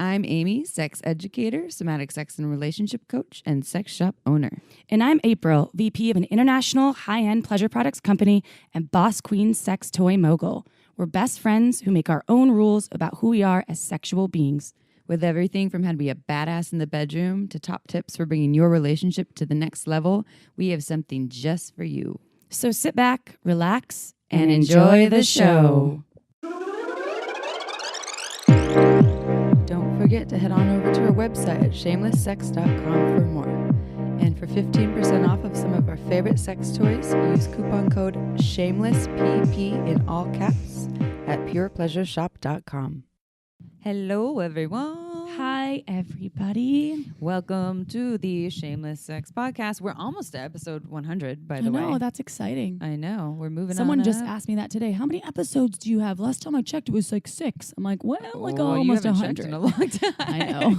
I'm Amy, sex educator, somatic sex and relationship coach, and sex shop owner. And I'm April, VP of an international high-end pleasure products company and boss queen sex toy mogul. We're best friends who make our own rules about who we are as sexual beings. With everything from how to be a badass in the bedroom to top tips for bringing your relationship to the next level, we have something just for you. So sit back, relax, and enjoy the show. Don't forget to head on over to our website at shamelesssex.com for more. And for 15% off of some of our favorite sex toys, use coupon code SHAMELESSPP in all caps at purepleasureshop.com. Hello, everyone. Hi, everybody. Welcome to the Shameless Sex Podcast. We're almost to episode 100, by the way. I know, that's exciting. I know. We're moving on. Someone just up. asked me that today. How many episodes do you have? Last time I checked, it was like 6. I'm like, well, you almost haven't 100. checked in a long time. I know.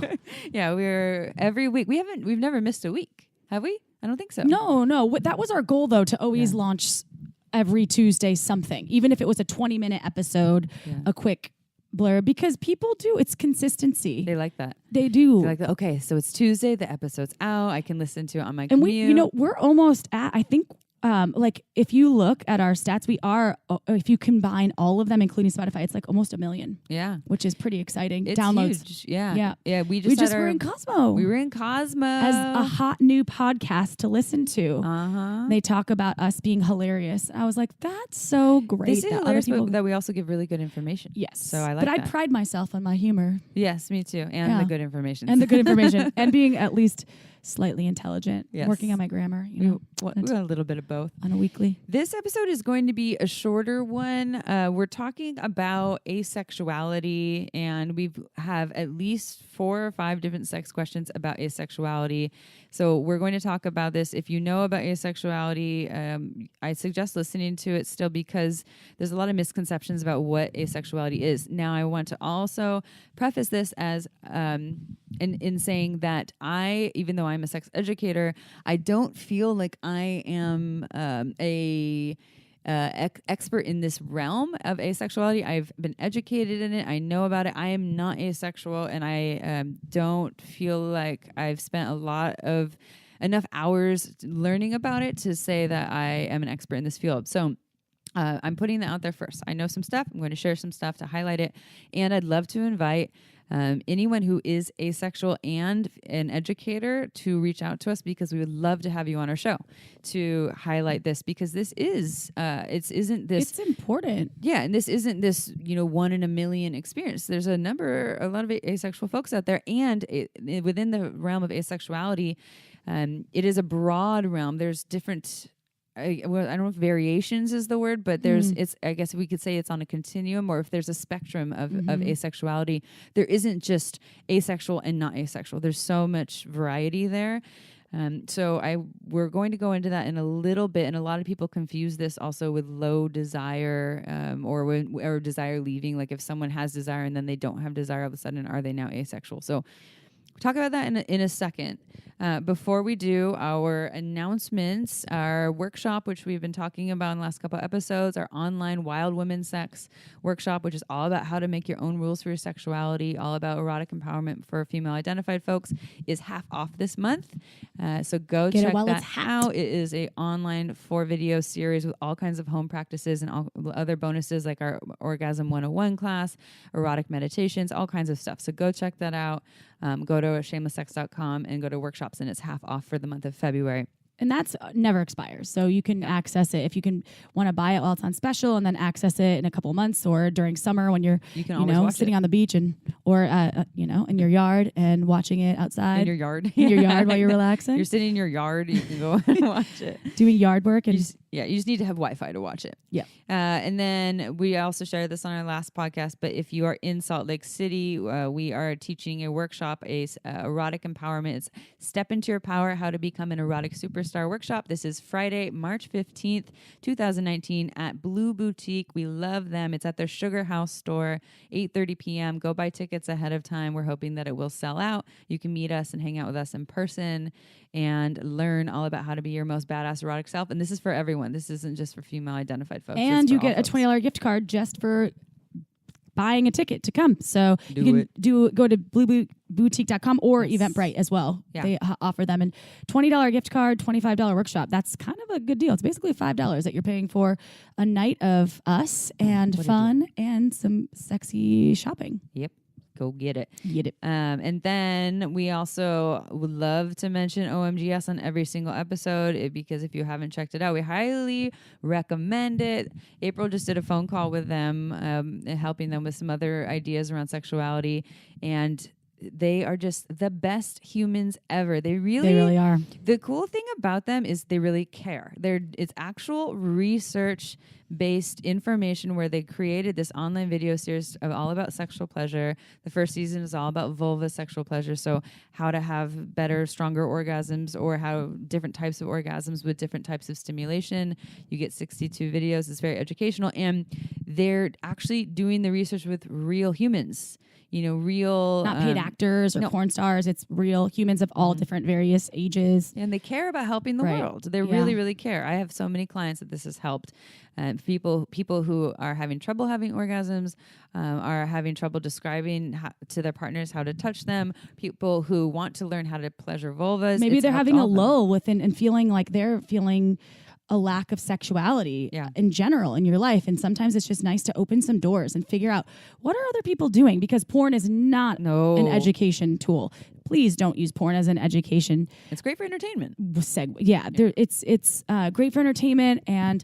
Yeah, we're every week. We've never missed a week, have we? I don't think so. No. That was our goal, though, to always launch every Tuesday something, even if it was a 20-minute episode, a quick blur, because people do. It's consistency. They like that. They do. They like that. Okay, so it's Tuesday. The episode's out. I can listen to it on my And commute. we're almost at, I think, like if you look at our stats, we are, if you combine all of them, including Spotify, it's like almost 1 million. Yeah. Which is pretty exciting. It's Downloads. huge. Yeah. Yeah. Yeah. We We just were in Cosmo. We were in Cosmo. As a hot new podcast to listen to. Uh-huh. They talk about us being hilarious. I was like, that's so great. This is that hilarious, other people, but that we also give really good information. yes. So I like But that. I pride myself on my humor. Yes, me too. And the good information. And the good information. And being at least slightly intelligent. Yes. Working on my grammar, we want a little bit of both. on a weekly. This episode is going to be a shorter one. We're talking about asexuality, and we have at least 4 or 5 different sex questions about asexuality. So we're going to talk about this. If you know about asexuality, I suggest listening to it still, because there's a lot of misconceptions about what asexuality is. Now, I want to also preface this as in saying that even though I'm a sex educator, I don't feel like I am expert in this realm of asexuality. I've been educated in it. I know about it. I am not asexual, and I don't feel like I've spent enough hours learning about it to say that I am an expert in this field. So I'm putting that out there first. I know some stuff. I'm going to share some stuff to highlight it, and I'd love to invite anyone who is asexual and an educator to reach out to us, because we would love to have you on our show to highlight this, because this is it's important. Yeah, and this isn't this 1 in a million experience. There's a lot of asexual folks out there, and within the realm of asexuality, it is a broad realm. There's different. I don't know if variations is the word, but I guess we could say it's on a continuum, or if there's a spectrum of asexuality. There isn't just asexual and not asexual. There's so much variety there. So we're going to go into that in a little bit, and a lot of people confuse this also with low desire, or desire leaving. Like if someone has desire and then they don't have desire all of a sudden, are they now asexual? So we'll talk about that in a second. Before we do our announcements, our workshop, which we've been talking about in the last couple of episodes, our online Wild Women Sex workshop, which is all about how to make your own rules for your sexuality, all about erotic empowerment for female identified folks, is half off this month. So go check that out. It is a online 4-video series with all kinds of home practices and all other bonuses, like our Orgasm 101 class, erotic meditations, all kinds of stuff. So go check that out. Go to shamelesssex.com and go to workshops, and it's half off for the month of February. And that's never expires. So you can access it if you can want to buy it while it's on special, and then access it in a couple of months, or during summer when you're sitting on the beach or in your yard and watching it outside. In your yard. In your yard while you're relaxing. You're sitting in your yard, you can go and watch it. Doing yard work. And you just need to have Wi-Fi to watch it. Yeah. And then we also shared this on our last podcast, but if you are in Salt Lake City, we are teaching a workshop, erotic empowerment. It's Step Into Your Power, How to Become an Erotic Superstar workshop. This is Friday, March 15th, 2019 at Blue Boutique. We love them. It's at their Sugar House store, 8:30 p.m. Go buy tickets ahead of time. We're hoping that it will sell out. You can meet us and hang out with us in person and learn all about how to be your most badass erotic self. And this is for everyone. This isn't just for female identified folks. And you get a $20 gift card just for buying a ticket to come. So you can go to blueboutique.com or Eventbrite as well. Yeah. They offer them, and $20 gift card, $25 workshop. That's kind of a good deal. It's basically $5 that you're paying for a night of us and fun and some sexy shopping. Yep. Go get it. Get it. And then we also would love to mention OMGS on every single episode because if you haven't checked it out, we highly recommend it. April just did a phone call with them, helping them with some other ideas around sexuality, and they are just the best humans ever. They really are. The cool thing about them is they really care. It's actual research-based information where they created this online video series all about sexual pleasure. The first season is all about vulva sexual pleasure, so how to have better, stronger orgasms, or how different types of orgasms with different types of stimulation. You get 62 videos. It's very educational, and they're actually doing the research with real humans. Real... Not paid actors or porn stars. It's real humans of all different various ages. And they care about helping the world. They really, really care. I have so many clients that this has helped. People who are having trouble having orgasms, are having trouble describing to their partners how to touch them. People who want to learn how to pleasure vulvas. Maybe they're having a lull within and feeling like they're feeling a lack of sexuality in general in your life. And sometimes it's just nice to open some doors and figure out what are other people doing, because porn is not an education tool. Please don't use porn as an education. It's great for entertainment. It's great for entertainment, and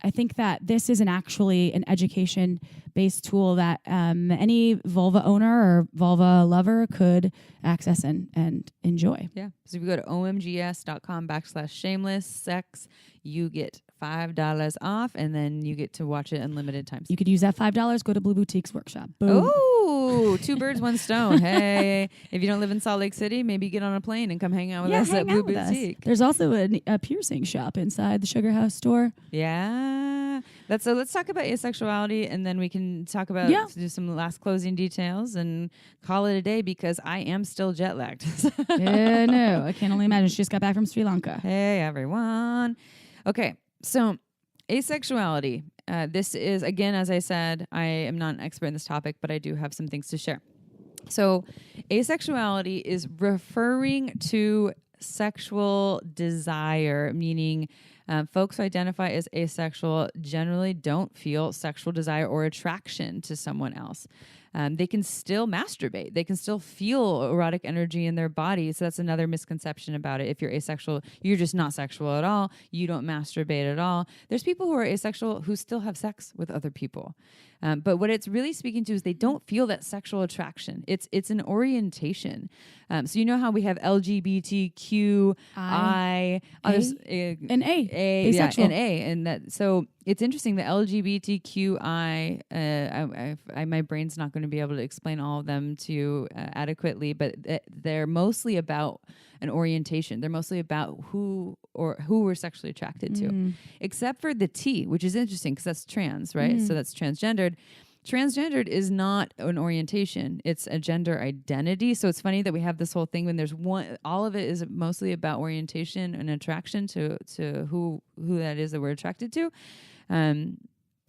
I think that this is actually an education-based tool that any vulva owner or vulva lover could access and enjoy. Yeah. So if you go to omgs.com/shameless-sex, you get $5 off, and then you get to watch it unlimited times. You could use that $5. Go to Blue Boutique's workshop. Boom. Oh, 2 birds, 1 stone. Hey, if you don't live in Salt Lake City, maybe get on a plane and come hang out with us at Blue Boutique. There's also a piercing shop inside the Sugar House store. Yeah. So let's talk about asexuality, and then we can talk about do some last closing details and call it a day, because I am still jet lagged. No, I can only imagine. She just got back from Sri Lanka. Hey, everyone. Okay, so asexuality. This is, again, as I said, I am not an expert in this topic, but I do have some things to share. So asexuality is referring to sexual desire, meaning folks who identify as asexual generally don't feel sexual desire or attraction to someone else. They can still masturbate. They can still feel erotic energy in their body. So that's another misconception about it. If you're asexual, you're just not sexual at all. You don't masturbate at all. There's people who are asexual who still have sex with other people. But what it's really speaking to is they don't feel that sexual attraction. It's an orientation. So you know how we have LGBTQI, others, and A, asexual. And A, and that. So it's interesting. The LGBTQI, my brain's not going to be able to explain all of them to you adequately, but they're mostly about an orientation. They're mostly about who we're sexually attracted to, except for the T, which is interesting because that's trans, right? So that's transgendered. Transgendered is not an orientation. It's a gender identity. So it's funny that we have this whole thing when there's one, all of it is mostly about orientation and attraction to who that is that we're attracted to.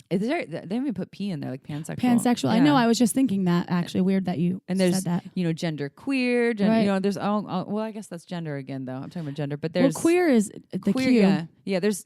They even put P in there, like pansexual. Pansexual. Yeah. I know. I was just thinking that. Actually, weird that you said that. Gender queer. Right. There's well, I guess that's gender again, though. I'm talking about gender, but there's queer is the queer, Q. There's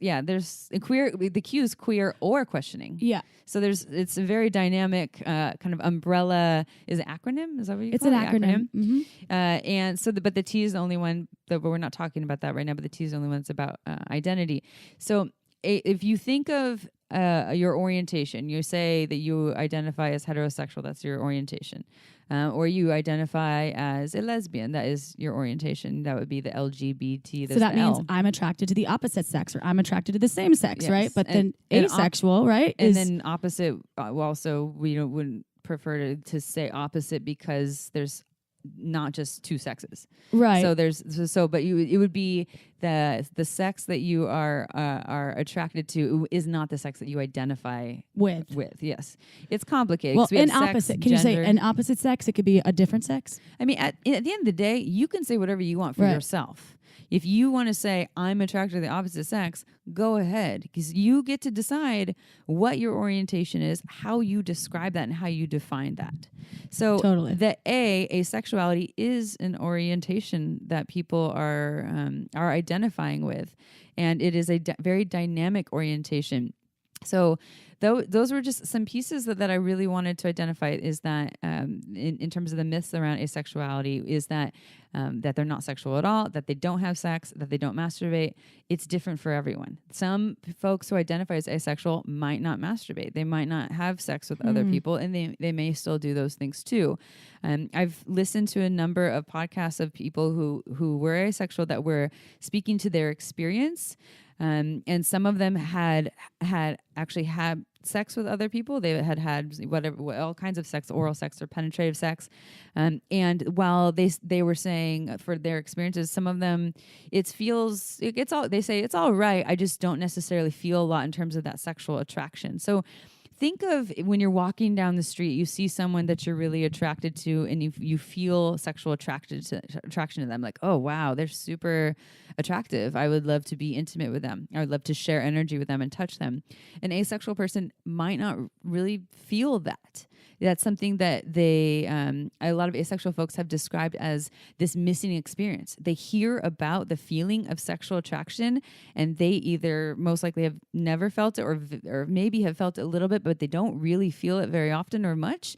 queer. The Q is queer or questioning. Yeah. So it's a very dynamic kind of umbrella. Is it acronym? Is that what you call it? It's an acronym. Mm-hmm. And so, but the T is the only one that we're not talking about that right now. But the T is the only one that's about identity. So if you think of your orientation, you say that you identify as heterosexual, that's your orientation. Or you identify as a lesbian, that is your orientation. That would be the LGBT. So that means I'm attracted to the opposite sex, or I'm attracted to the same sex, right? But then asexual, right? And then opposite, also, we wouldn't prefer to say opposite because there's not just two sexes. Right. So it would be the sex that you are attracted to is not the sex that you identify with. Yes, it's complicated. Well, we have an opposite. Sex, can gender. You say an opposite sex? It could be a different sex. I mean, at the end of the day, you can say whatever you want for yourself. If you want to say, I'm attracted to the opposite sex, go ahead, because you get to decide what your orientation is, how you describe that, and how you define that. So the asexuality is an orientation that people are identifying with, and it is a very dynamic orientation. So those were just some pieces that I really wanted to identify, is that in terms of the myths around asexuality, is that they're not sexual at all, that they don't have sex, that they don't masturbate. It's different for everyone. Some folks who identify as asexual might not masturbate. They might not have sex with other people, and they may still do those things too. I've listened to a number of podcasts of people who were asexual that were speaking to their experience. And some of them had actually had sex with other people. They had all kinds of sex, oral sex or penetrative sex. And while they were saying for their experiences, some of them they say it's all right. I just don't necessarily feel a lot in terms of that sexual attraction. So think of when you're walking down the street, you see someone that you're really attracted to, and you feel sexual attraction to them. Like, oh, wow, they're super attractive. I would love to be intimate with them. I would love to share energy with them and touch them. An asexual person might not really feel that. That's something that a lot of asexual folks have described as this missing experience. They hear about the feeling of sexual attraction, and they either most likely have never felt it or maybe have felt it a little bit, but they don't really feel it very often or much.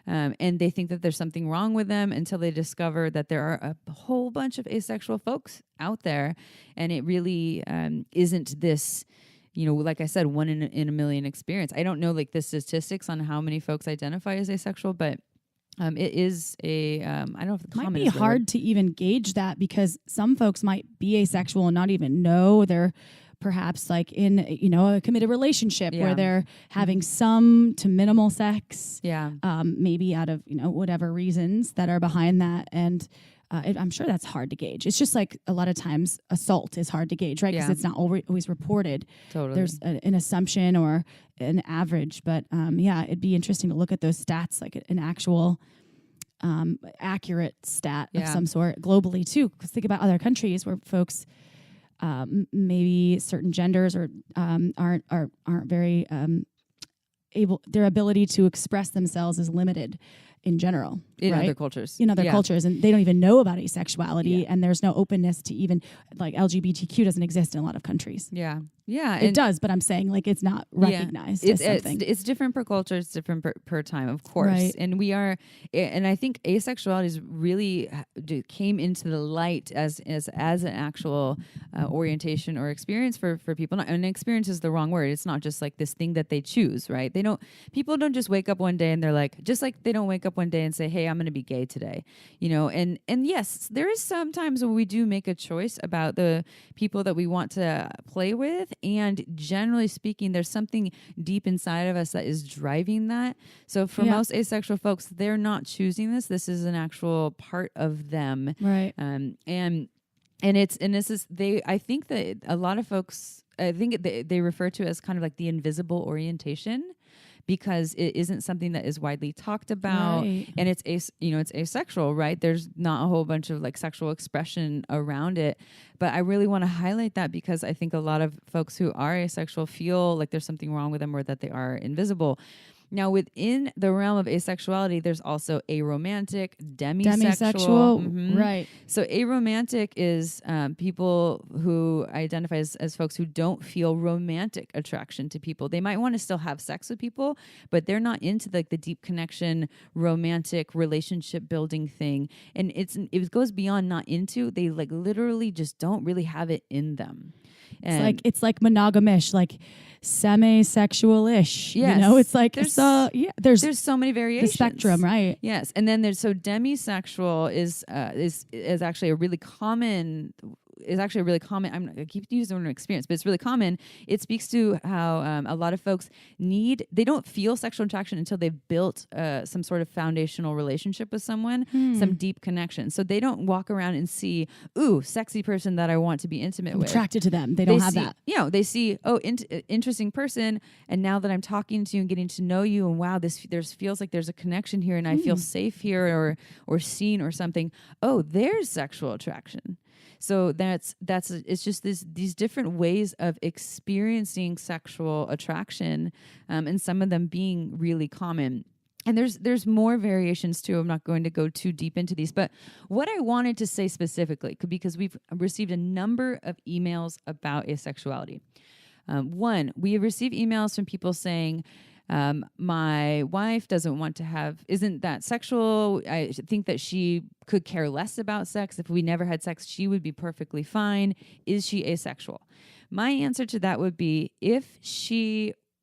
And they think that there's something wrong with them until they discover that there are a whole bunch of asexual folks out there, and it really isn't this, like I said, one in a million experience. I don't know the statistics on how many folks identify as asexual, but it is I don't know if the might be hard to even gauge that, because some folks might be asexual and not even know they're perhaps in a committed relationship where they're having some to minimal sex, maybe out of whatever reasons that are behind that. And I'm sure that's hard to gauge. It's just like a lot of times assault is hard to gauge, right? Because it's not always reported. Totally. There's an assumption or an average. But it'd be interesting to look at those stats, like an actual accurate stat of some sort globally too. Because think about other countries where folks maybe certain genders aren't very able. Their ability to express themselves is limited in general. In right? other cultures. In other cultures. And they don't even know about asexuality. And there's no openness to even, LGBTQ doesn't exist in a lot of countries. Yeah. Yeah. It does, but I'm saying it's not recognized as something. It's different per culture. It's different per time, of course. Right. And I think asexuality is really came into the light as an actual orientation or experience for people. And experience is the wrong word. It's not just this thing that they choose, right? People don't just wake up one day and they're just like they don't wake up one day and say, hey, I'm going to be gay today, and yes, there is sometimes when we do make a choice about the people that we want to play with. And generally speaking, there's something deep inside of us that is driving that. So for most asexual folks, they're not choosing this. This is an actual part of them. Right. I think that a lot of folks, they refer to it as kind of like the invisible orientation, because it isn't something that is widely talked about, and it's asexual, right? There's not a whole bunch of sexual expression around it, but I really want to highlight that because I think a lot of folks who are asexual feel like there's something wrong with them or that they are invisible. Now, within the realm of asexuality, there's also aromantic, demisexual. Mm-hmm. Right. So aromantic is people who identify as folks who don't feel romantic attraction to people. They might want to still have sex with people, but they're not into the deep connection, romantic relationship building thing. And it goes beyond not into. They literally just don't really have it in them. And it's like monogamish, semi-sexual-ish. Yes. It's there's so many variations. The spectrum, right? Yes, and then there's demisexual is actually a really common is actually a really common, I keep using the word experience, but it's really common. It speaks to how a lot of folks they don't feel sexual attraction until they've built some sort of foundational relationship with someone, some deep connection. So they don't walk around and see, ooh, sexy person that I want to be intimate with. Attracted to them. They don't have that. You know, they see, oh, interesting person. And now that I'm talking to you and getting to know you, and wow, feels like there's a connection here, and I feel safe here or seen or something. Oh, there's sexual attraction. So it's just these different ways of experiencing sexual attraction, and some of them being really common. And there's more variations too. I'm not going to go too deep into these, but what I wanted to say specifically, because we've received a number of emails about asexuality. One, we have received emails from people saying, my wife isn't that sexual. I think that she could care less about sex. If we never had sex, she would be perfectly fine. Is she asexual? My answer to that would be,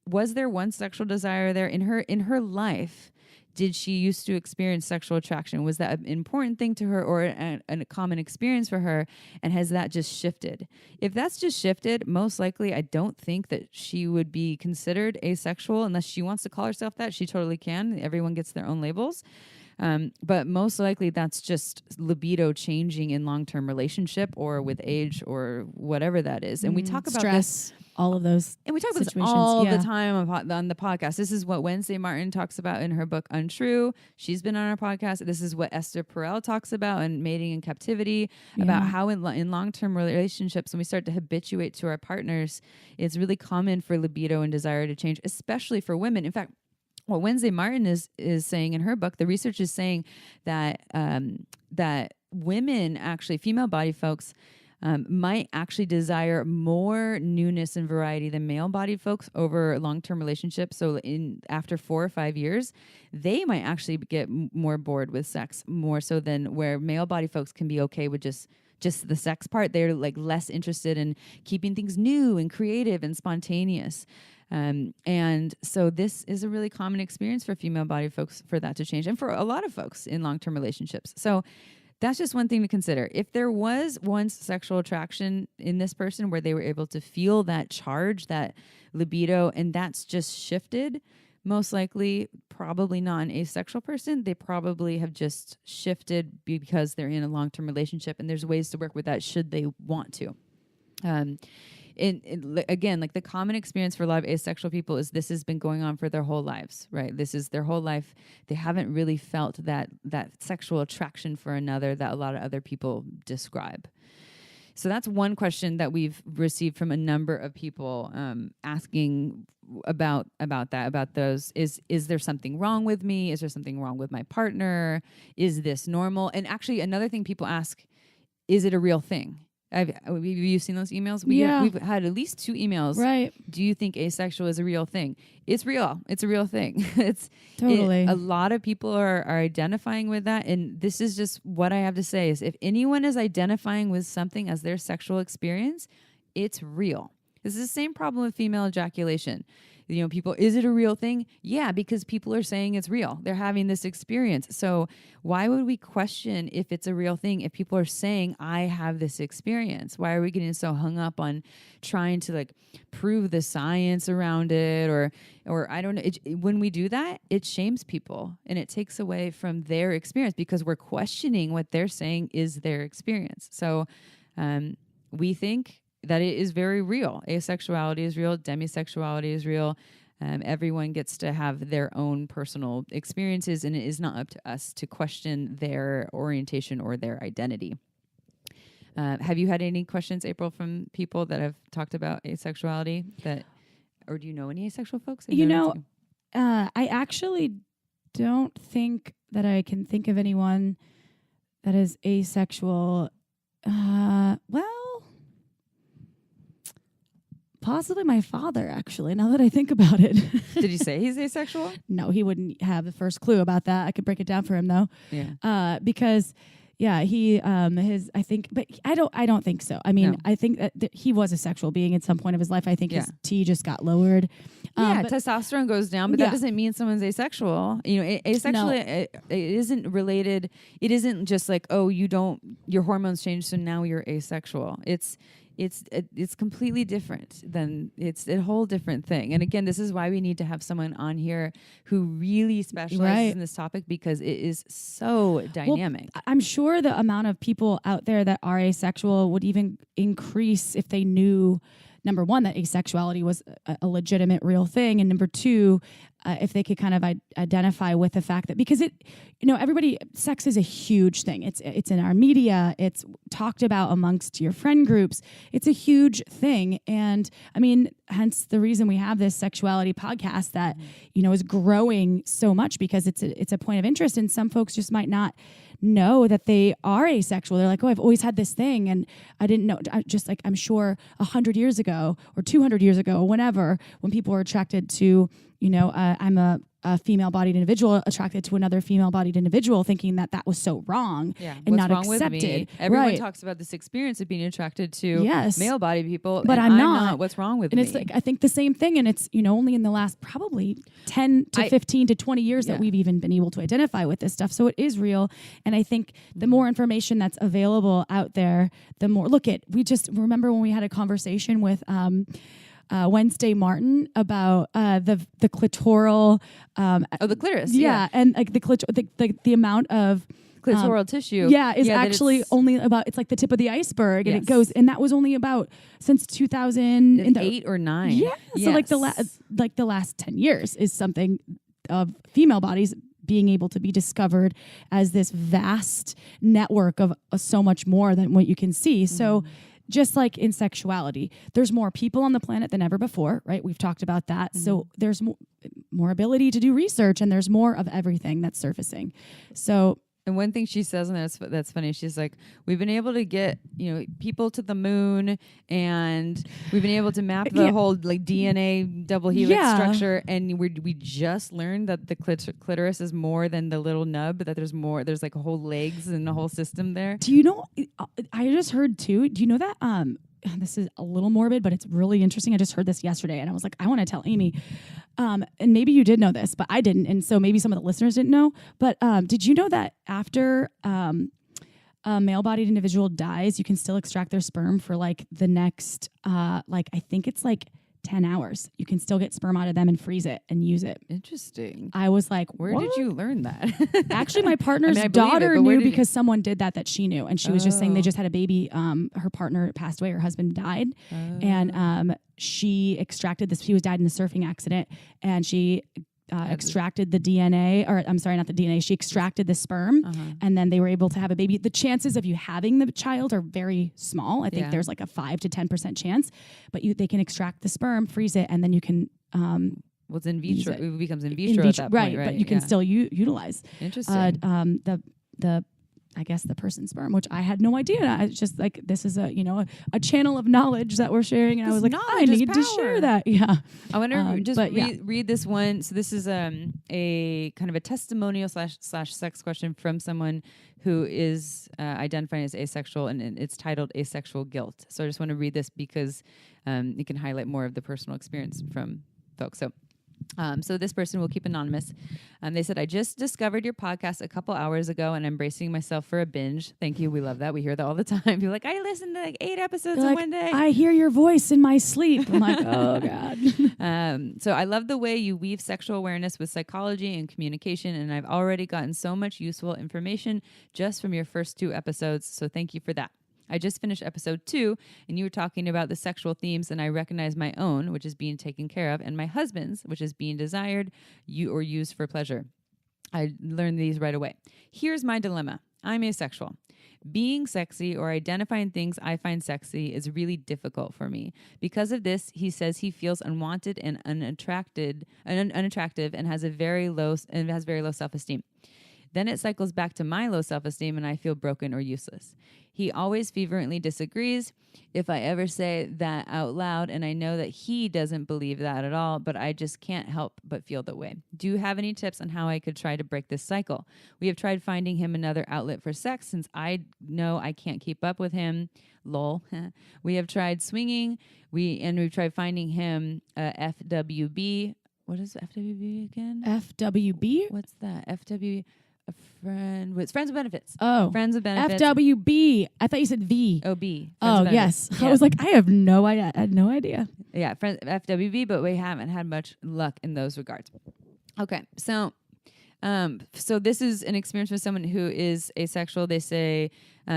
was there one sexual desire there in her life? Did she used to experience sexual attraction? Was that an important thing to her, or a common experience for her? And has that just shifted? If that's just shifted, most likely I don't think that she would be considered asexual unless she wants to call herself that. She totally can. Everyone gets their own labels. But most likely that's just libido changing in long-term relationship or with age or whatever that is. And we talk about stress, all of those. And we talk about this all the time on the podcast. This is what Wednesday Martin talks about in her book, Untrue. She's been on our podcast. This is what Esther Perel talks about in Mating in Captivity, about how in long-term relationships, when we start to habituate to our partners, it's really common for libido and desire to change, especially for women. In fact, what Wednesday Martin is saying in her book, the research is saying that that women, actually female body folks, might actually desire more newness and variety than male bodied folks over long-term relationships. So after 4 or 5 years, they might actually get more bored with sex, more so than where male body folks can be okay with just the sex part. They're like less interested in keeping things new and creative and spontaneous. And so this is a really common experience for female body folks, for that to change, and for a lot of folks in long-term relationships. So that's just one thing to consider. If there was once sexual attraction in this person where they were able to feel that charge, that libido, and that's just shifted, most likely probably not an asexual person. They probably have just shifted because they're in a long-term relationship, and there's ways to work with that should they want to. Again, like the common experience for a lot of asexual people is this has been going on for their whole lives, right? This is their whole life. They haven't really felt that sexual attraction for another that a lot of other people describe. So that's one question that we've received from a number of people asking about those. Is there something wrong with me? Is there something wrong with my partner? Is this normal? And actually, another thing people ask, is it a real thing? Have you seen those emails? We've had at least 2 emails. Right. Do you think asexual is a real thing? It's real. It's a real thing. Totally. A lot of people are identifying with that. And this is just what I have to say is if anyone is identifying with something as their sexual experience, it's real. This is the same problem with female ejaculation. You know, people, is it a real thing? Yeah, because people are saying it's real. They're having this experience. So why would we question if it's a real thing if people are saying, I have this experience? Why are we getting so hung up on trying to like prove the science around it? Or I don't know. When we do that, it shames people and it takes away from their experience because we're questioning what they're saying is their experience. So we think that it is very real. Asexuality is real. Demisexuality is real. Everyone gets to have their own personal experiences, and it is not up to us to question their orientation or their identity. Have you had any questions, April, from people that have talked about asexuality? Or do you know any asexual folks? I actually don't think that I can think of anyone that is asexual. Possibly my father, actually, now that I think about it. Did he say he's asexual? No, he wouldn't have the first clue about that. I could break it down for him, though. Yeah. Because, Yeah, he I think, but I don't think so. I mean, I think that he was a sexual being at some point of his life. I think his T just got lowered. But testosterone goes down, but that doesn't mean someone's asexual. Asexual, it isn't related. It isn't just like, oh, your hormones change, so now you're asexual. It's completely different it's a whole different thing. And again, this is why we need to have someone on here who really specializes in this topic, because it is so dynamic. Well, I'm sure the amount of people out there that are asexual would even increase if they knew, number one, that asexuality was a legitimate real thing, and number two, if they could kind of identify with the fact that, because sex is a huge thing. It's in our media. It's talked about amongst your friend groups. It's a huge thing. And I mean, hence the reason we have this sexuality podcast that, is growing so much, because it's a point of interest. And some folks just might not know that they are asexual. They're like, oh, I've always had this thing and I didn't know. I'm sure 100 years ago or 200 years ago, whenever, when people were attracted to, I'm a female-bodied individual attracted to another female-bodied individual, thinking that was so wrong and not accepted. Everyone talks about this experience of being attracted to male-bodied people, but I'm not. What's wrong with me? And it's like, I think the same thing, and it's only in the last probably 10 to 15 to 20 years that we've even been able to identify with this stuff. So it is real, and I think the more information that's available out there, the more. We just remember when we had a conversation with Wednesday Martin about the clitoral the clitoris, and like the amount of clitoral tissue is actually only about, it's like the tip of the iceberg, and it goes, and that was only about since 2008 or 9. So like the last 10 years is something of female bodies being able to be discovered as this vast network of so much more than what you can see. So just like in sexuality, there's more people on the planet than ever before, right? We've talked about that. So there's more ability to do research, and there's more of everything that's surfacing. So, and one thing she says, and that's funny, she's like, we've been able to get people to the moon, and we've been able to map the whole like DNA double helix structure, and we just learned that the clitoris is more than the little nub, that there's like a whole legs and a whole system there. Do you know, I just heard too, do you know that this is a little morbid, but it's really interesting. I just heard this yesterday, and I was like, I want to tell Amy. And maybe you did know this, but I didn't. And so maybe some of the listeners didn't know. But did you know that after a male-bodied individual dies, you can still extract their sperm for like the next, I think it's like 10 hours. You can still get sperm out of them and freeze it and use it. Interesting. I was like, where did you learn that? Actually, my partner's daughter knew because someone did that she knew. And she was just saying they just had a baby. Her partner passed away. Her husband died. And she extracted this. She was died in a surfing accident. And she extracted the DNA, or I'm sorry, not the DNA. She extracted the sperm, and then they were able to have a baby. The chances of you having the child are very small. I think there's like a 5 to 10% chance, but they can extract the sperm, freeze it, and then you can. It's in vitro. It becomes in vitro at that point, right? But you can still utilize. Interesting. I guess the person's sperm, which I had no idea. I was just like, this is a channel of knowledge that we're sharing, and I was like, I need to share that. Yeah. I wonder read this one. So this is a kind of a testimonial slash sex question from someone who is identifying as asexual, and it's titled Asexual Guilt. So I just want to read this because it can highlight more of the personal experience from folks. So this person will keep anonymous. They said, I just discovered your podcast a couple hours ago, and I'm bracing myself for a binge. Thank you. We love that. We hear that all the time. People like, I listened to like 8 episodes in one day. I hear your voice in my sleep. I'm like, oh, God. So I love the way you weave sexual awareness with psychology and communication, and I've already gotten so much useful information just from your first 2 episodes. So thank you for that. I just finished episode 2, and you were talking about the sexual themes, and I recognize my own, which is being taken care of, and my husband's, which is being desired or used for pleasure. I learned these right away. Here's my dilemma. I'm asexual. Being sexy or identifying things I find sexy is really difficult for me. Because of this, he says he feels unwanted and unattractive and has very low self-esteem. Then it cycles back to my low self-esteem and I feel broken or useless. He always fervently disagrees if I ever say that out loud, and I know that he doesn't believe that at all, but I just can't help but feel that way. Do you have any tips on how I could try to break this cycle? We have tried finding him another outlet for sex since I know I can't keep up with him. Lol. We have tried swinging. We've tried finding him FWB. What is FWB again? FWB? What's that? FW. A friend with friends with benefits. Oh, friends with benefits. FWB. I thought you said V. Oh, B. Oh, yes. Yeah. I was like, I have no idea. I had no idea. Yeah, FWB, but we haven't had much luck in those regards. Okay, so this is an experience with someone who is asexual. They say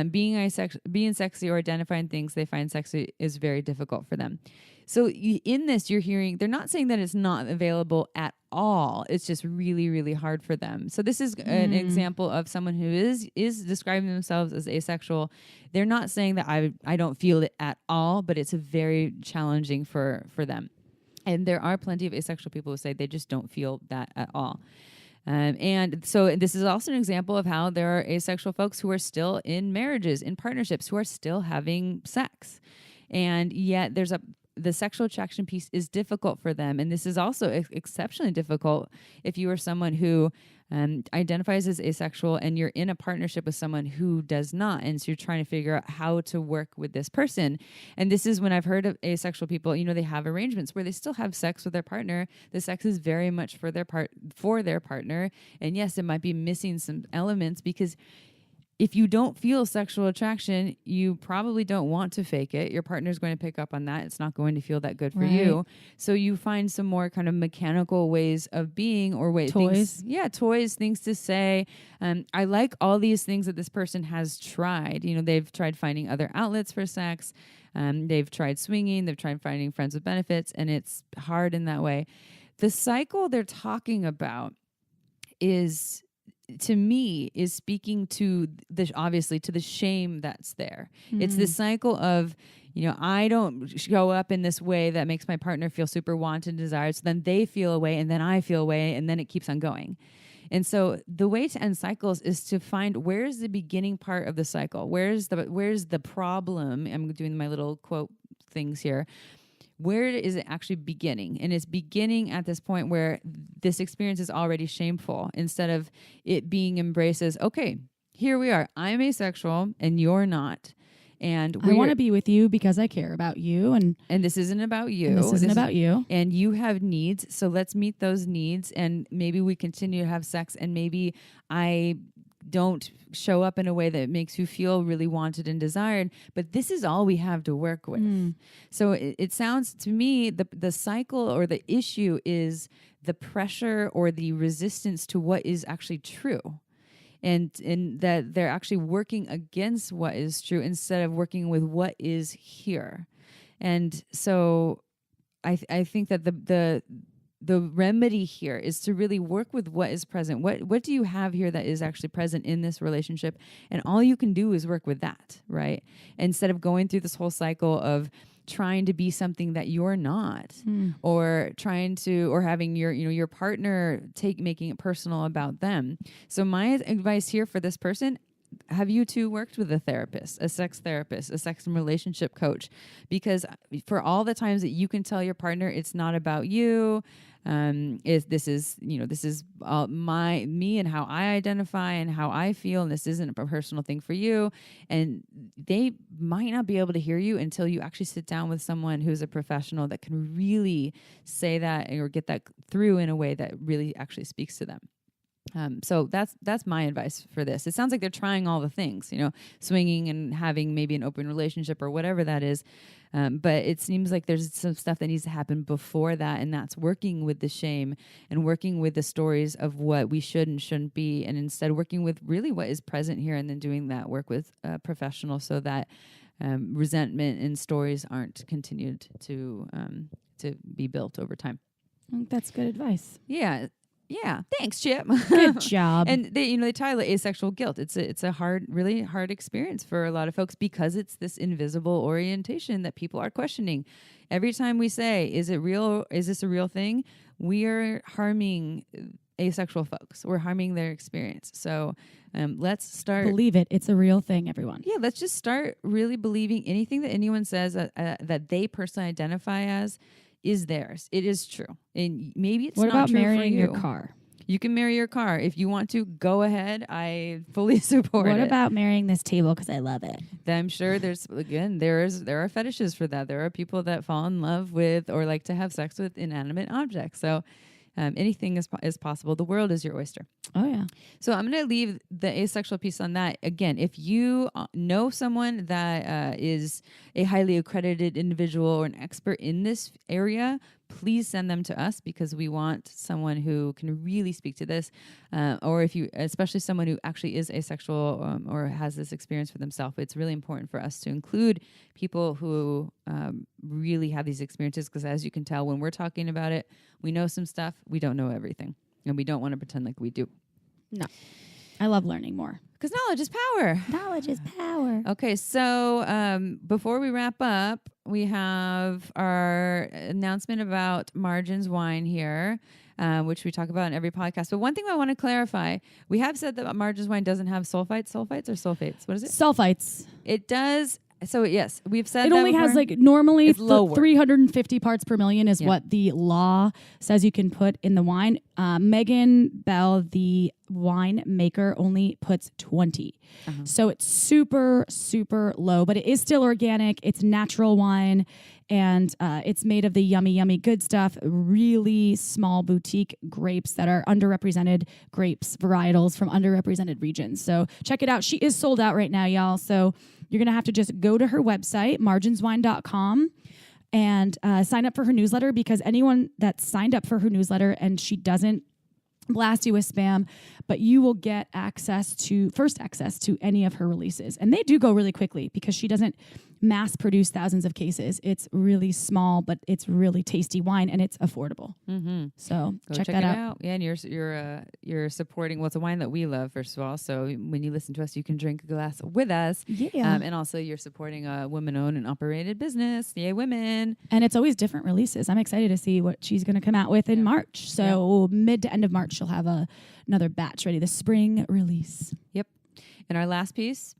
being sexy or identifying things they find sexy is very difficult for them. So in this, you're hearing, they're not saying that it's not available at all. It's just really, really hard for them. So this is an example of someone who is describing themselves as asexual. They're not saying that I don't feel it at all, but it's very challenging for them. And there are plenty of asexual people who say they just don't feel that at all. And so this is also an example of how there are asexual folks who are still in marriages, in partnerships, who are still having sex. And yet the sexual attraction piece is difficult for them. And this is also exceptionally difficult if you are someone who identifies as asexual and you're in a partnership with someone who does not. And so you're trying to figure out how to work with this person. And this is when I've heard of asexual people, they have arrangements where they still have sex with their partner. The sex is very much for their partner. And yes, it might be missing some elements because if you don't feel sexual attraction, you probably don't want to fake it. Your partner's going to pick up on that. It's not going to feel that good for you. So you find some more kind of mechanical ways of being or ways. Toys. Toys, things to say. I like all these things that this person has tried. They've tried finding other outlets for sex. They've tried swinging. They've tried finding friends with benefits. And it's hard in that way. The cycle they're talking about is, to me, is speaking to obviously to the shame that's there. It's this cycle of, I don't show up in this way that makes my partner feel super wanted and desired. So then they feel away and then I feel away and then it keeps on going. And so the way to end cycles is to find where's the beginning part of the cycle. Where's the problem? I'm doing my little quote things here. Where is it actually beginning? And it's beginning at this point where this experience is already shameful instead of it being embraced as, okay, here we are. I'm asexual and you're not. And I want to be with you because I care about you. And this isn't about you. And this isn't about you. And you have needs. So let's meet those needs. And maybe we continue to have sex. And maybe I don't show up in a way that makes you feel really wanted and desired, but this is all we have to work with. So it sounds to me the cycle or the issue is the pressure or the resistance to what is actually true. And that they're actually working against what is true instead of working with what is here. And so I think that the remedy here is to really work with what is present. What do you have here that is actually present in this relationship? And all you can do is work with that, right? Instead of going through this whole cycle of trying to be something that you're not, or having your partner making it personal about them. So my advice here for this person, have you two worked with a therapist, a sex therapist, a sex and relationship coach? Because for all the times that you can tell your partner it's not about you, this is me and how I identify and how I feel, and this isn't a personal thing for you. And they might not be able to hear you until you actually sit down with someone who's a professional that can really say that or get that through in a way that really actually speaks to them. So that's my advice for this. It sounds like they're trying all the things, swinging and having maybe an open relationship or whatever that is. But it seems like there's some stuff that needs to happen before that. And that's working with the shame and working with the stories of what we should and shouldn't be. And instead working with really what is present here and then doing that work with a professional so that resentment and stories aren't continued to be built over time. I think that's good advice. Yeah. Thanks, Chip. Good job. And they tie asexual guilt. It's a hard, really hard experience for a lot of folks because it's this invisible orientation that people are questioning. Every time we say, "Is it real? Is this a real thing?" We are harming asexual folks. We're harming their experience. So let's start. Believe it. It's a real thing, everyone. Yeah, let's just start really believing anything that anyone says that they personally identify as is theirs. It is true. And maybe it's what not about true marrying for you. your car? You can marry your car. If you want to, go ahead. I fully support it. What about marrying this table because I love it? I'm sure there are fetishes for that. There are people that fall in love with or like to have sex with inanimate objects. So anything is possible. The world is your oyster. Oh, yeah. So I'm going to leave the asexual piece on that. Again, if you know someone that is a highly accredited individual or an expert in this area, please send them to us because we want someone who can really speak to this. Or if you, especially someone who actually is asexual or has this experience for themselves, it's really important for us to include people who really have these experiences because as you can tell, when we're talking about it, we know some stuff, we don't know everything. And we don't want to pretend like we do. No. I love learning more. Because knowledge is power. Knowledge is power. Okay, so before we wrap up, we have our announcement about Margins Wine here, which we talk about in every podcast. But one thing I want to clarify, we have said that Margins Wine doesn't have sulfites. Sulfites or sulfates? What is it? Sulfites. It does. So yes, we've said it that only before. has like normally 350 parts per million is what the law says you can put in the wine. Megan Bell, the wine maker, only puts 20. So it's super, super low, but it is still organic. It's natural wine and it's made of the yummy, yummy good stuff. Really small boutique grapes that are underrepresented grapes, varietals from underrepresented regions. So check it out. She is sold out right now, y'all. So you're going to have to just go to her website, marginswine.com, and sign up for her newsletter because anyone that's signed up for her newsletter and she doesn't blast you with spam, but you will get first access to any of her releases. And they do go really quickly because she doesn't mass produce thousands of cases. It's really small, but it's really tasty wine and it's affordable. Mm-hmm. So go check that out. Yeah, and you're supporting. Well, it's a wine that we love, first of all. So when you listen to us, you can drink a glass with us. Yeah, and also you're supporting a women-owned and operated business. Yay, women! And it's always different releases. I'm excited to see what she's going to come out with in March. So mid to end of March, she'll have another batch ready. The spring release. Yep. And our last piece,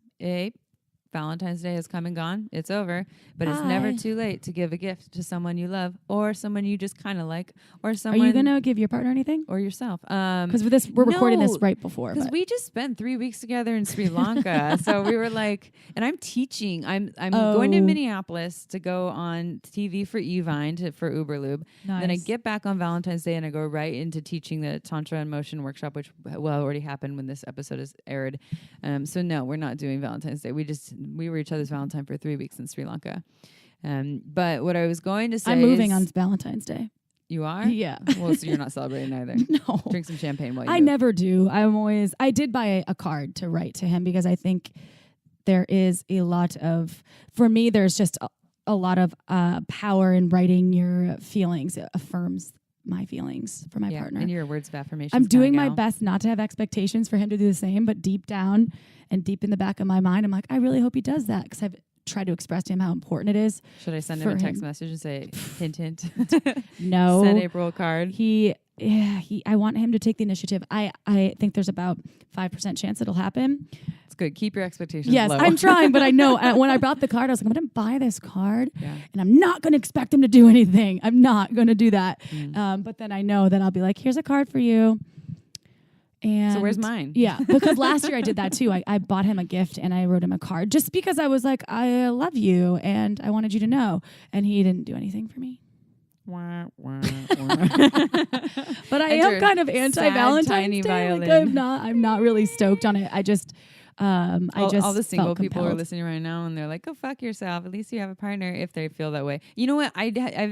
Valentine's Day has come and gone. It's over. But it's never too late to give a gift to someone you love or someone you just kind of like or someone... Are you going to give your partner anything? Or yourself? Because we're recording this right before. Because we just spent 3 weeks together in Sri Lanka. So we were like... And I'm teaching. I'm going to Minneapolis to go on TV for Evine for Uberlube. Nice. Then I get back on Valentine's Day and I go right into teaching the Tantra in Motion workshop, which will already happened when this episode is aired. So no, we're not doing Valentine's Day. We were each other's Valentine for 3 weeks in Sri Lanka. But what I was going to say I'm moving on Valentine's Day. You are? Yeah. Well, so you're not celebrating either. No. Drink some champagne while you I move. never do. I did buy a card to write to him because I think there is a lot of, for me, there's just a lot of power in writing your feelings. It affirms my feelings for my partner. And your words of affirmation. I'm doing my best not to have expectations for him to do the same, but deep down and deep in the back of my mind, I'm like, I really hope he does that because I've tried to express to him how important it is. Should I send him a text message and say, hint, hint? No. Send April a card. I want him to take the initiative. I think there's about 5% chance it'll happen. It's good. Keep your expectations low. Yes, I'm trying, but I know when I brought the card, I was like, I'm going to buy this card and I'm not going to expect him to do anything. I'm not going to do that. But then I know that I'll be like, here's a card for you. And so where's mine? Yeah, because last year I did that too. I bought him a gift and I wrote him a card just because I was like, I love you and I wanted you to know. And he didn't do anything for me. Wah, wah, wah. But I am kind of anti-Valentine's Day. Like I'm not really stoked on it. I just all the single people compelled. are listening right now and they're like, go fuck yourself. At least you have a partner if they feel that way. You know what? I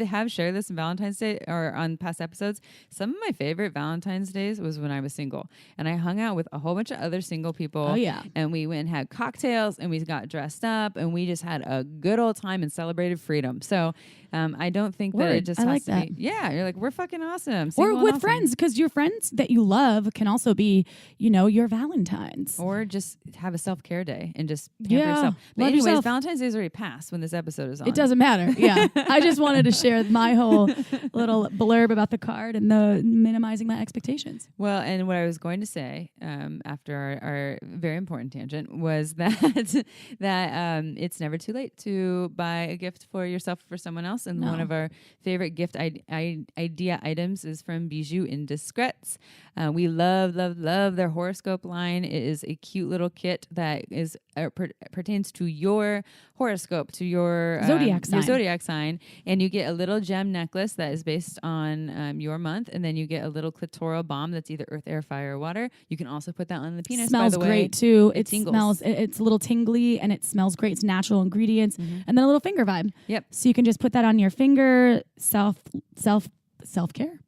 have shared this on Valentine's Day or on past episodes. Some of my favorite Valentine's Days was when I was single and I hung out with a whole bunch of other single people. Oh yeah. And we went and had cocktails and we got dressed up and we just had a good old time and celebrated freedom. So I don't think that it just has to be. Yeah. You're like, we're fucking awesome. Or with friends, because your friends that you love can also be, your Valentines. Or just have a self-care day and just pamper yourself. But love anyways, yourself. Valentine's Day is already passed when this episode is on. It doesn't matter. Yeah. I just wanted to share my whole little blurb about the card and the minimizing my expectations. Well, and what I was going to say after our very important tangent was that it's never too late to buy a gift for yourself or for someone else. And one of our favorite gift idea items is from Bijou Indiscrets. We love their horoscope line. It is a cute little kit that is pertains to your horoscope, to your zodiac sign, and you get a little gem necklace that is based on your month, and then you get a little clitoral balm that's either earth, air, fire, or water. You can also put that on the penis. Smells by the great way. too. It smells. It's a little tingly and it smells great. It's natural ingredients, and then a little finger vibe. Yep. So you can just put that on your finger. Self-care.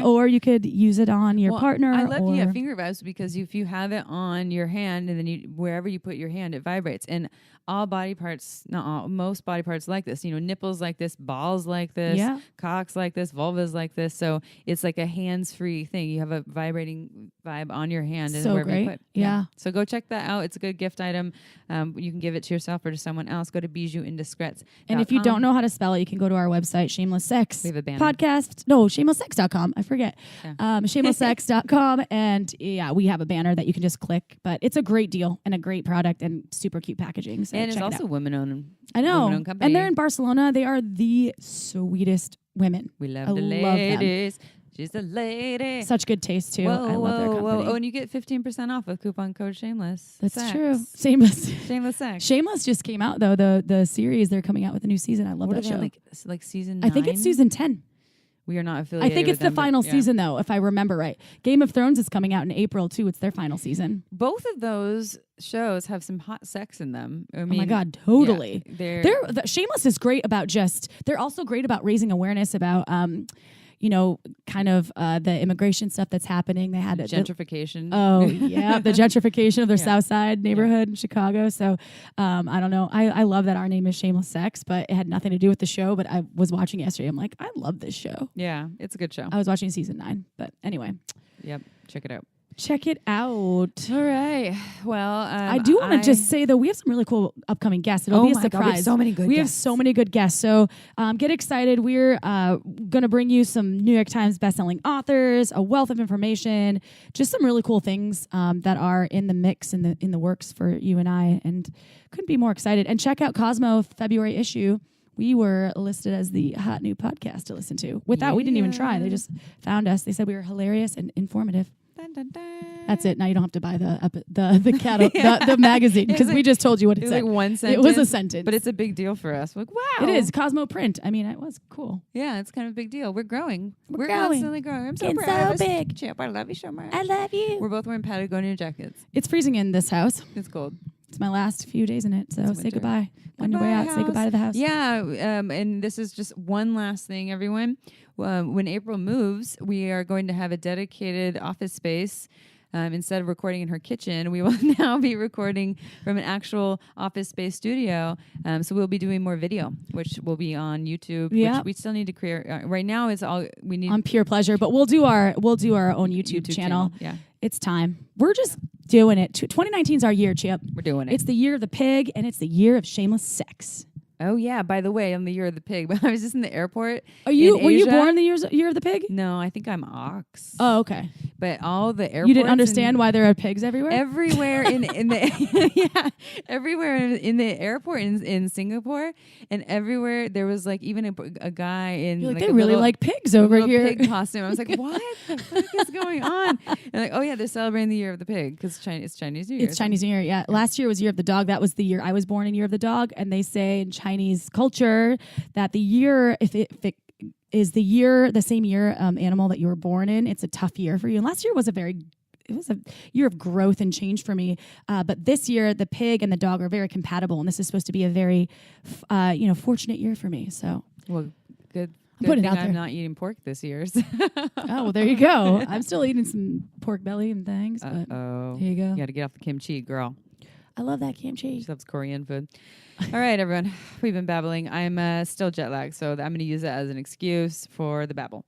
Or you could use it on your partner. I love finger vibes because if you have it on your hand and then wherever you put your hand, it vibrates. And all body parts, not all, most body parts like this. Nipples like this, balls like this, cocks like this, vulvas like this. So it's like a hands-free thing. You have a vibrating vibe on your hand and wherever you put. Yeah. So go check that out. It's a good gift item. You can give it to yourself or to someone else. Go to bijouindiscrets.com. And if you don't know how to spell it, you can go to our website, Shameless Sex. We have a banner. Podcast. No, shamelesssex.com. I forget. Yeah. Shamelesssex.com. And we have a banner that you can just click. But it's a great deal and a great product and super cute packaging. So and it's also women-owned. I know. Women-owned company. And they're in Barcelona. They are the sweetest women. We love the ladies. She's a lady. Such good taste too. I love their company. Oh, and you get 15% off with coupon code Shameless. That's Sex. true. Shameless. Shameless Sex. Shameless just came out though. The series, they're coming out with a new season. I love that show. Like season 9? I think it's season 10. We are not affiliated. I think it's the final season though, if I remember right. Game of Thrones is coming out in April too. It's their final season. Both of those shows have some hot sex in them. I mean, oh my God, totally. Yeah, Shameless is great about they're also great about raising awareness about kind of the immigration stuff that's happening. They had gentrification. The gentrification of their South Side neighborhood in Chicago. So I don't know. I love that our name is Shameless Sex, but it had nothing to do with the show. But I was watching it yesterday. I'm like, I love this show. Yeah, it's a good show. I was watching season 9, but anyway. Yep, check it out. Check it out. All right. Well, I do want to just say though, we have some really cool upcoming guests. It'll be a surprise. God, we have so many good guests. We have so many good guests. So get excited. We're going to bring you some New York Times bestselling authors, a wealth of information, just some really cool things that are in the mix, in the works for you and I. And couldn't be more excited. And check out Cosmo February issue. We were listed as the hot new podcast to listen to. We didn't even try. They just found us. They said we were hilarious and informative. Dun, dun, dun. That's it. Now you don't have to buy the magazine because we just told you what it said. Like one sentence. It was a sentence, but it's a big deal for us. We're like, wow, it is Cosmo Print. I mean, it was cool. Yeah, it's kind of a big deal. We're growing. We're constantly growing. I'm so Getting proud. so big. Chip, I love you so much. I love you. We're both wearing Patagonia jackets. It's freezing in this house. It's cold. It's my last few days in it, so say goodbye. On your way out, house. say goodbye to the house. Yeah, and this is just one last thing, everyone. When April moves, we are going to have a dedicated office space. Instead of recording in her kitchen, we will now be recording from an actual office space studio. So we'll be doing more video, which will be on YouTube. Yeah, which we still need to create. Right now, it's all we need on Pure Pleasure, but we'll do our own YouTube channel. Yeah, it's time. We're just doing it. 2019 is our year, Chip. We're doing it. It's the year of the pig, and it's the year of shameless sex. Oh yeah! By the way, I'm the year of the pig. But I was just in the airport. Were you born the year of the pig? No, I think I'm ox. Oh, okay. But all the airports. You didn't understand why there are pigs everywhere. Everywhere in the everywhere in the airport in Singapore, and everywhere there was like even a guy in You're like they really like pigs over here. Pig costume. I was like, what the fuck is going on? And like, oh yeah, they're celebrating the year of the pig because it's Chinese New Year. It's Chinese New Year. Yeah. Last year was Year of the Dog. That was the year I was born in Year of the Dog, and they say in Chinese culture that the year, if it is the same year animal that you were born in, it's a tough year for you. And last year was a year of growth and change for me. But this year, the pig and the dog are very compatible, and this is supposed to be a very, fortunate year for me. So, well, good. Put it thing out there. I'm not eating pork this year. Oh, well, there you go. I'm still eating some pork belly and things. But there you go. You got to get off the kimchi, girl. I love that kimchi. She loves Korean food. All right, everyone. We've been babbling. I'm still jet lagged, so I'm going to use it as an excuse for the babble.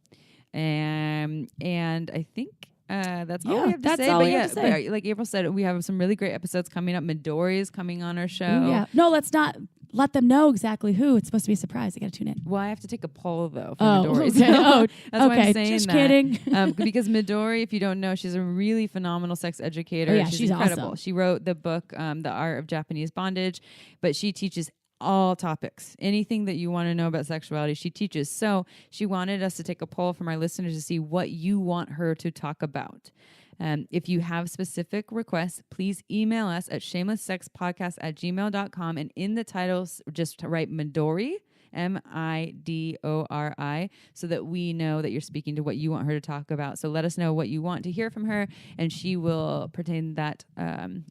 And I think That's all we have to say. All but but like April said, we have some really great episodes coming up. Midori is coming on our show. Yeah. No, let's not let them know exactly who. It's supposed to be a surprise. They got to tune in. Well, I have to take a poll though for Midori. Okay. That's why I'm saying just that. Kidding. Because Midori, if you don't know, she's a really phenomenal sex educator. Oh, yeah, she's incredible. Awesome. She wrote the book, The Art of Japanese Bondage, but she teaches all topics. Anything that you want to know about sexuality, she teaches. So she wanted us to take a poll from our listeners to see what you want her to talk about. If you have specific requests, please email us at shamelesssexpodcast@gmail.com. And in the titles, just write Midori, Midori, so that we know that you're speaking to what you want her to talk about. So let us know what you want to hear from her, and she will pertain that.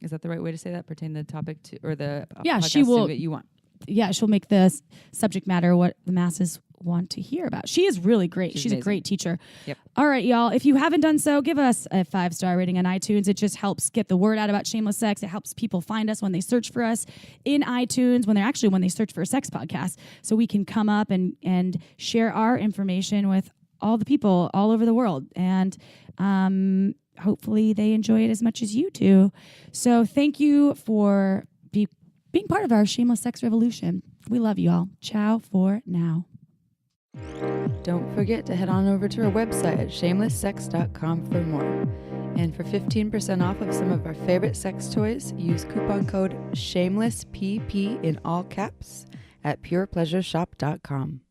Is that the right way to say that? Pertain the topic to, or the podcast she will, to what you want. Yeah, she'll make the subject matter what the masses want to hear about. She is really great. She's a great teacher. Yep. All right, y'all. If you haven't done so, give us a 5-star rating on iTunes. It just helps get the word out about Shameless Sex. It helps people find us when they search for us in iTunes, when they search for a sex podcast, so we can come up and share our information with all the people all over the world. And hopefully they enjoy it as much as you do. So thank you for being part of our Shameless Sex revolution. We love you all. Ciao for now. Don't forget to head on over to our website at shamelesssex.com for more. And for 15% off of some of our favorite sex toys, use coupon code SHAMELESSPP in all caps at purepleasureshop.com.